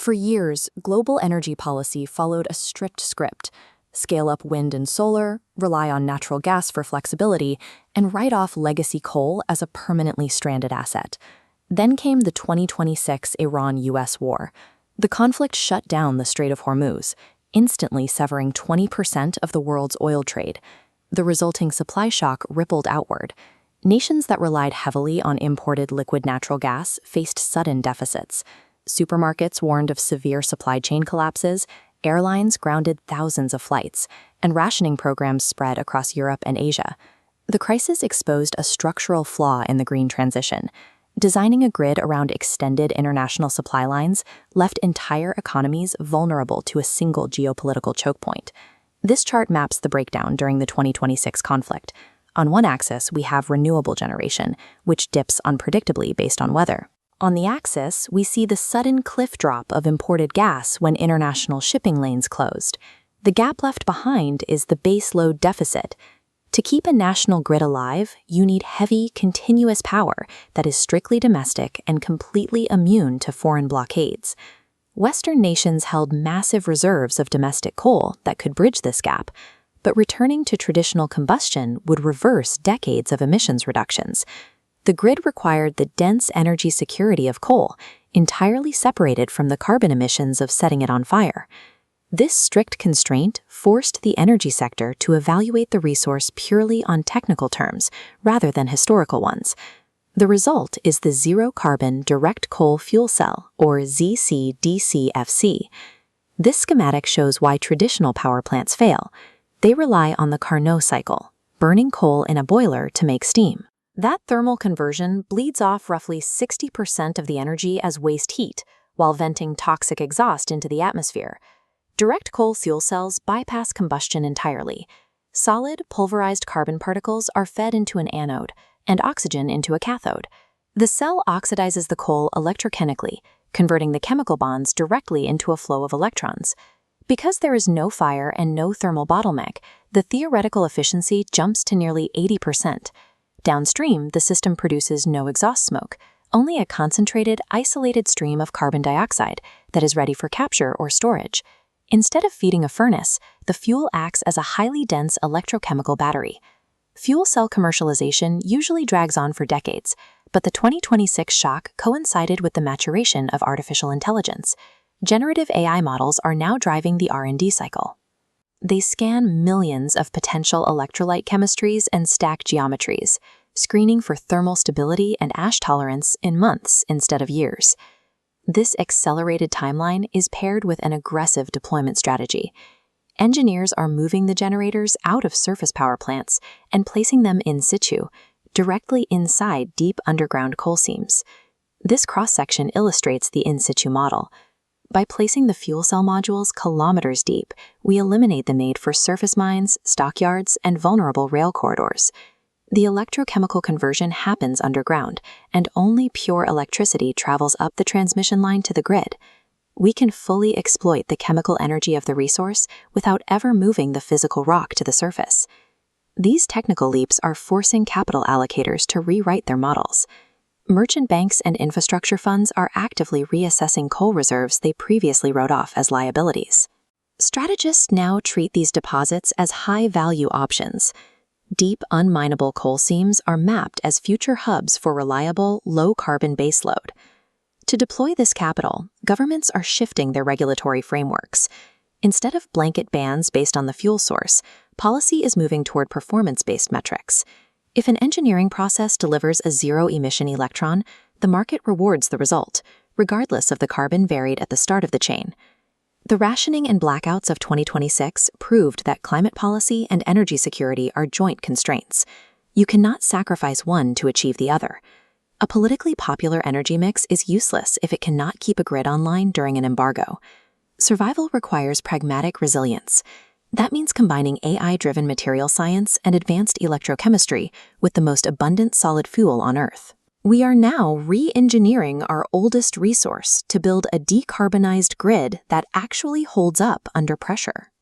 For years, global energy policy followed a strict script: scale up wind and solar, rely on natural gas for flexibility, and write off legacy coal as a permanently stranded asset. Then came the 2026 Iran-US war. The conflict shut down the Strait of Hormuz, instantly severing 20% of the world's oil trade. The resulting supply shock rippled outward. Nations that relied heavily on imported liquid natural gas faced sudden deficits. Supermarkets warned of severe supply chain collapses, airlines grounded thousands of flights, and rationing programs spread across Europe and Asia. The crisis exposed a structural flaw in the green transition. Designing a grid around extended international supply lines left entire economies vulnerable to a single geopolitical choke point. This chart maps the breakdown during the 2026 conflict. On one axis, we have renewable generation, which dips unpredictably based on weather. On the axis, we see the sudden cliff drop of imported gas when international shipping lanes closed. The gap left behind is the base load deficit. To keep a national grid alive, you need heavy, continuous power that is strictly domestic and completely immune to foreign blockades. Western nations held massive reserves of domestic coal that could bridge this gap, but returning to traditional combustion would reverse decades of emissions reductions. The grid required the dense energy security of coal, entirely separated from the carbon emissions of setting it on fire. This strict constraint forced the energy sector to evaluate the resource purely on technical terms rather than historical ones. The result is the zero-carbon direct coal fuel cell, or 𝗖cie-DCFC. This schematic shows why traditional power plants fail. They rely on the Carnot cycle, burning coal in a boiler to make steam. That thermal conversion bleeds off roughly 60% of the energy as waste heat, while venting toxic exhaust into the atmosphere. Direct coal fuel cells bypass combustion entirely. Solid, pulverized carbon particles are fed into an anode, and oxygen into a cathode. The cell oxidizes the coal electrochemically, converting the chemical bonds directly into a flow of electrons. Because there is no fire and no thermal bottleneck, the theoretical efficiency jumps to nearly 80%. Downstream, the system produces no exhaust smoke, only a concentrated, isolated stream of carbon dioxide that is ready for capture or storage. Instead of feeding a furnace, the fuel acts as a highly dense electrochemical battery. Fuel cell commercialization usually drags on for decades, but the 2026 shock coincided with the maturation of artificial intelligence. Generative AI models are now driving the R&D cycle. They scan millions of potential electrolyte chemistries and stack geometries, screening for thermal stability and ash tolerance in months instead of years. This accelerated timeline is paired with an aggressive deployment strategy. Engineers are moving the generators out of surface power plants and placing them in situ, directly inside deep underground coal seams. This cross-section illustrates the in situ model. By placing the fuel cell modules kilometers deep, we eliminate the need for surface mines, stockyards, and vulnerable rail corridors. The electrochemical conversion happens underground, and only pure electricity travels up the transmission line to the grid. We can fully exploit the chemical energy of the resource without ever moving the physical rock to the surface. These technical leaps are forcing capital allocators to rewrite their models. Merchant banks and infrastructure funds are actively reassessing coal reserves they previously wrote off as liabilities. Strategists now treat these deposits as high-value options. Deep, unminable coal seams are mapped as future hubs for reliable, low-carbon baseload. To deploy this capital, governments are shifting their regulatory frameworks. Instead of blanket bans based on the fuel source, policy is moving toward performance-based metrics. If an engineering process delivers a zero-emission electron, the market rewards the result, regardless of the carbon varied at the start of the chain. The rationing and blackouts of 2026 proved that climate policy and energy security are joint constraints. You cannot sacrifice one to achieve the other. A politically popular energy mix is useless if it cannot keep a grid online during an embargo. Survival requires pragmatic resilience. That means combining AI-driven material science and advanced electrochemistry with the most abundant solid fuel on Earth. We are now re-engineering our oldest resource to build a decarbonized grid that actually holds up under pressure.